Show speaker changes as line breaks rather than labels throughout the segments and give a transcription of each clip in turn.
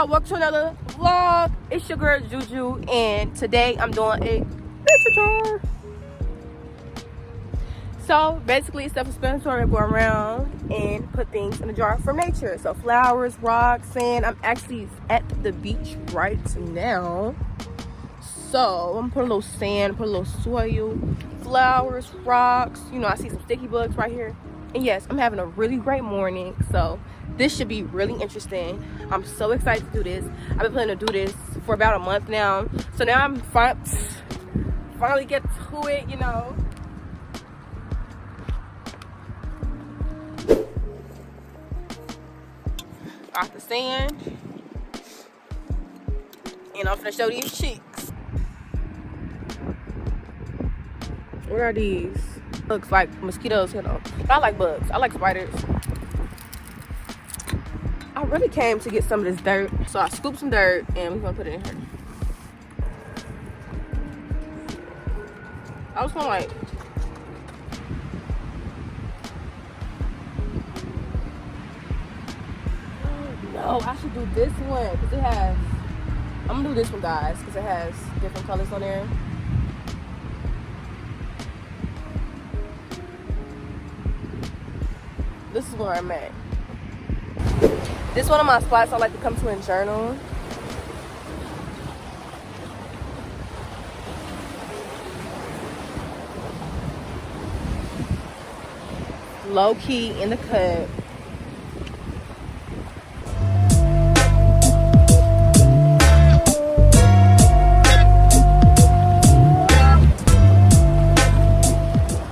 y'all, welcome to another vlog. It's your girl Juju, and today I'm doing a nature tour. So basically, it's self-explanatory. I go around and put things in a jar from nature. So flowers, rocks, sand. I'm actually at the beach right now. So I'm gonna put a little sand, put a little soil, flowers, rocks. You know, I see some sticky bugs right here. And yes, I'm having a really great morning. So this should be really interesting. I'm so excited to do this. I've been planning to do this for about a month now. So now I'm finally get to it, you know. Off the sand. And I'm gonna show these cheeks. What are these? Looks like mosquitoes, you know. But I like bugs. I like spiders. I really came to get some of this dirt. So I scooped some dirt and we're gonna put it in here. I was gonna like, no, I should do this one because it has, I'm gonna do this one, guys, because it has different colors on there. This is where I'm at. This is one of my spots I like to come to and journal. Low key in the cut.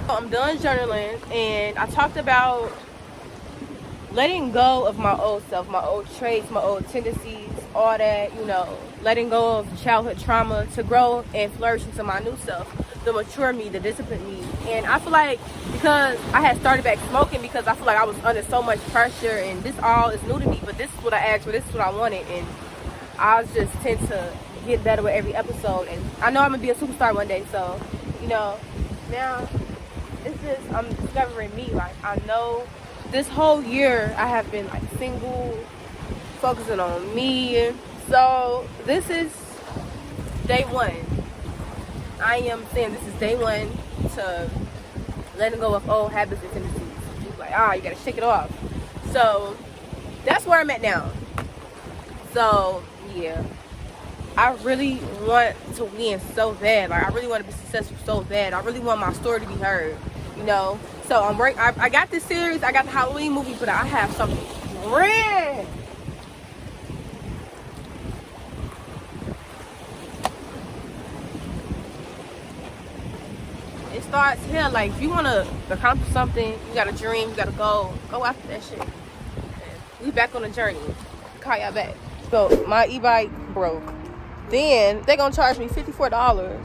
I'm done journaling, and I talked about letting go of my old self, my old traits, my old tendencies, all that, you know, letting go of childhood trauma to grow and flourish into my new self, the mature me, the disciplined me. And I feel like because I had started back smoking because I feel like I was under so much pressure, and this all is new to me, but this is what I asked for, this is what I wanted, and I just tend to get better with every episode. And I know I'm gonna be a superstar one day, so, you know, now it's just, I'm discovering me. Like, I know this whole year I have been like single, focusing on me. So this is day one. I am saying this is day one to letting go of old habits and tendencies. You're like, you gotta shake it off. So that's where I'm at now. So yeah, I really want to win so bad. Like, I really want to be successful so bad. I really want my story to be heard, you know. So I got this series, I got the Halloween movie, but I have something grand. It starts here. Like, if you want to accomplish something, you got a dream, you got to go after that shit. We back on the journey. Call y'all back. So my e-bike broke. Then they gonna charge me $54.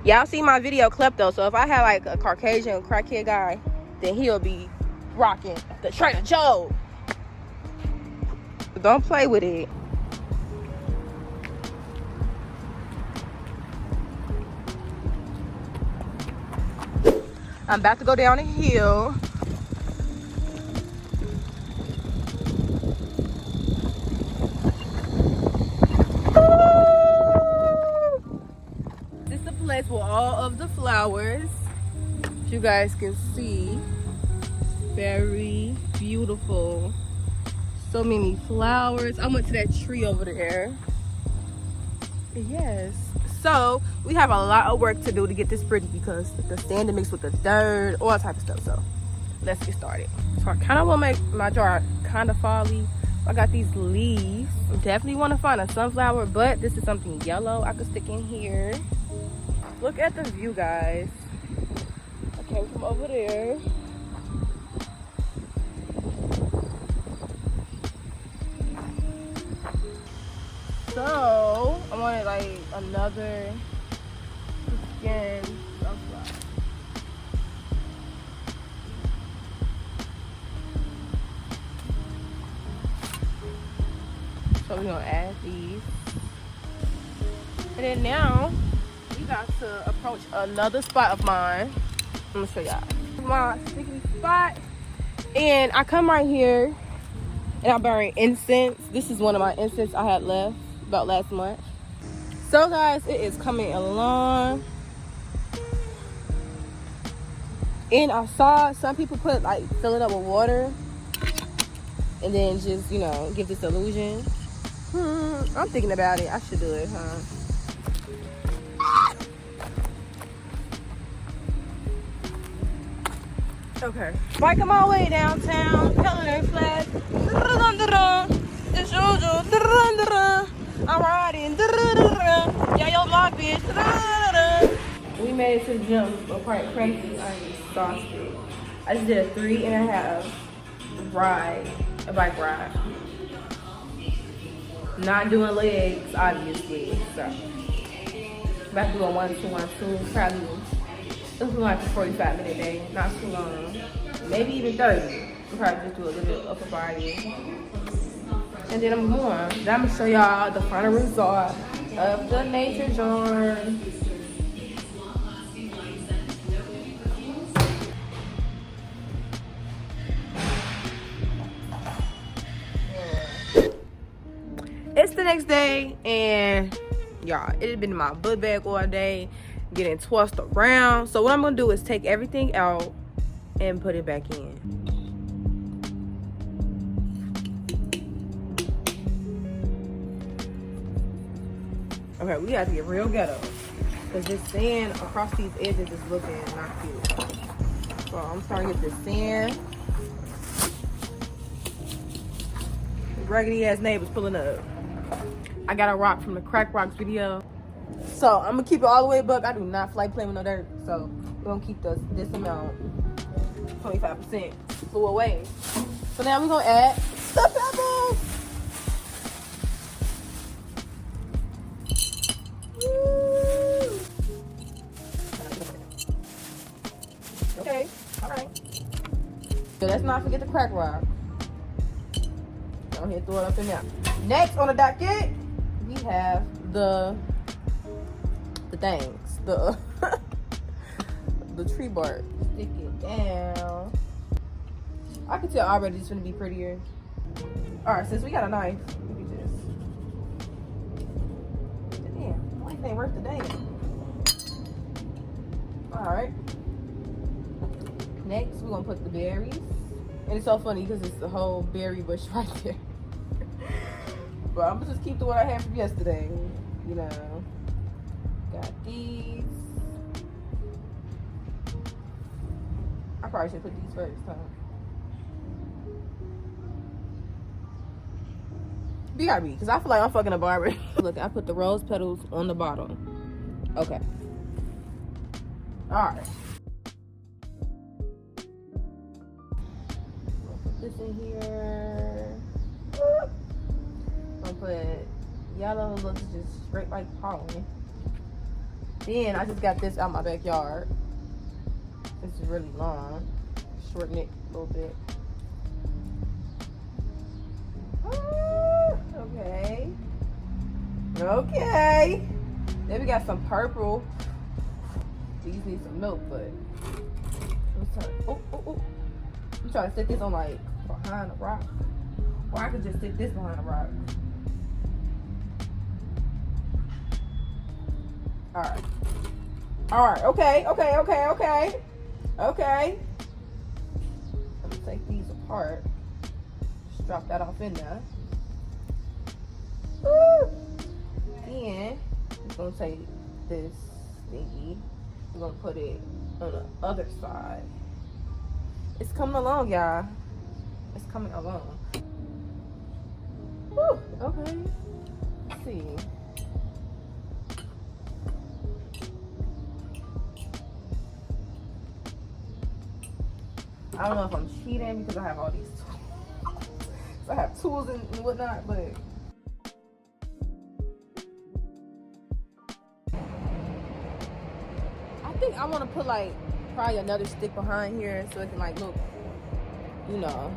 Y'all seen my video Klepto. So if I had like a Caucasian crackhead guy, then he'll be rocking the Trader Joe. Don't play with it. I'm about to go down a hill. Place with all of the flowers, as you guys can see, very beautiful. So many flowers. I went to that tree over there. Yes, so we have a lot of work to do to get this pretty because the sand mixed with the dirt, all type of stuff. So let's get started. So I kind of want to make my jar kind of folly. I got these leaves. I definitely want to find a sunflower, but this is something yellow I could stick in here. Look at the view, guys. I came from over there. So I wanted like another skin sunflower. So we're gonna add these. And then now we got to approach another spot of mine. I'm gonna show y'all my sticky spot. And I come right here And I burn incense. This is one of my incense I had left about last month. So guys, it is coming along. And I saw some people put like fill it up with water and then just, you know, give this illusion. I'm thinking about it. I should do it, huh? Okay. Biking my way downtown, Helen flag. It's Jojo. I'm riding. Yeah, yo, block bitch. We made it to the gym, but quite crazy. I'm exhausted. I just did a 3.5 ride, a bike ride. Not doing legs, obviously. So, about to do a 1-2-1-2, probably. This was like a 45-minute day, not too long. Maybe even 30. We'll probably just do a little bit of upper body. And then I'm going. Then I'm gonna show y'all the final result of the nature journey. It's the next day, and y'all, it had been in my book bag all day, getting tossed around. So what I'm gonna do is take everything out and put it back in. Okay, we have to get real ghetto, because this sand across these edges is looking not cute. So I'm starting to get this sand. Raggedy ass neighbors pulling up. I got a rock from the Crack Rocks video. So I'm gonna keep it all the way buck. I do not like playing with no dirt. So we're gonna keep this amount, 25% full away. So now we're gonna add the pebbles. Woo. Okay, all right. So let's not forget the Crack Rock. Go ahead, throw it up in there. Next on the docket, we have the things, the tree bark. Stick it down. I can tell already it's gonna be prettier. All right, since we got a knife, we can just. Damn, life ain't worth the damn. All right. Next, we're gonna put the berries, and it's so funny because it's the whole berry bush right there. But I'm gonna just keep the one I had from yesterday. You know, got these. I probably should put these first, huh? BRB, because I feel like I'm fucking a barber. Look, I put the rose petals on the bottom. Okay. Alright. Put this in here. I'm gonna put yellow, looks just straight like pollen. Then I just got this out my backyard. This is really long. Shorten it a little bit. Okay. Okay. Then we got some purple. These need some milk, but I'm trying to stick this on like behind a rock. Or I could just stick this behind a rock. Alright. Alright, okay. Okay. Let me take these apart. Just drop that off in there. Woo! Then we're gonna take this thingy. We're gonna put it on the other side. It's coming along, y'all. It's coming along. Woo! Okay. Let's see. I don't know if I'm cheating because I have all these tools. So I have tools and whatnot, but I think I want to put like probably another stick behind here so it can like look, you know.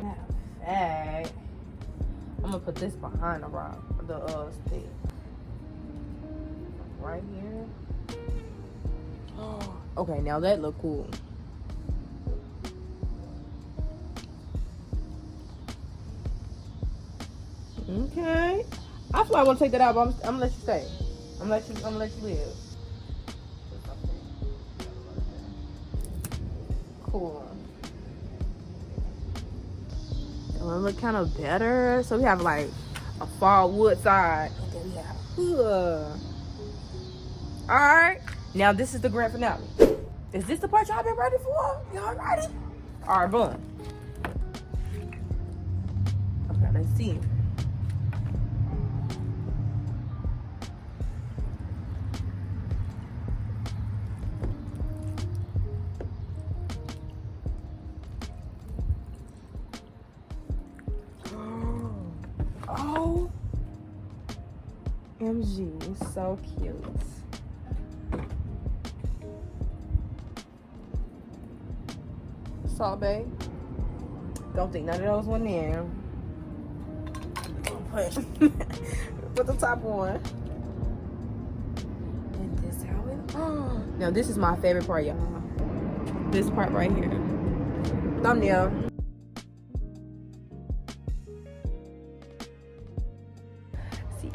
I'm gonna put this behind the rock, the stick. Right here. Oh, okay, now that look cool. Okay. I feel like I want to take that out, but I'm gonna let you stay. I'm gonna let you live. Cool. It look kind of better. So we have like a fall wood side, and then we have hood. All right. Now this is the grand finale. Is this the part y'all been ready for? Y'all ready? All right, boom. Okay, let's see. Oh, MG, so cute. Salt Bae. Don't think none of those went in. Put the top on. And this how it. Oh, now this is my favorite part, y'all. This part right here. Thumbnail. See,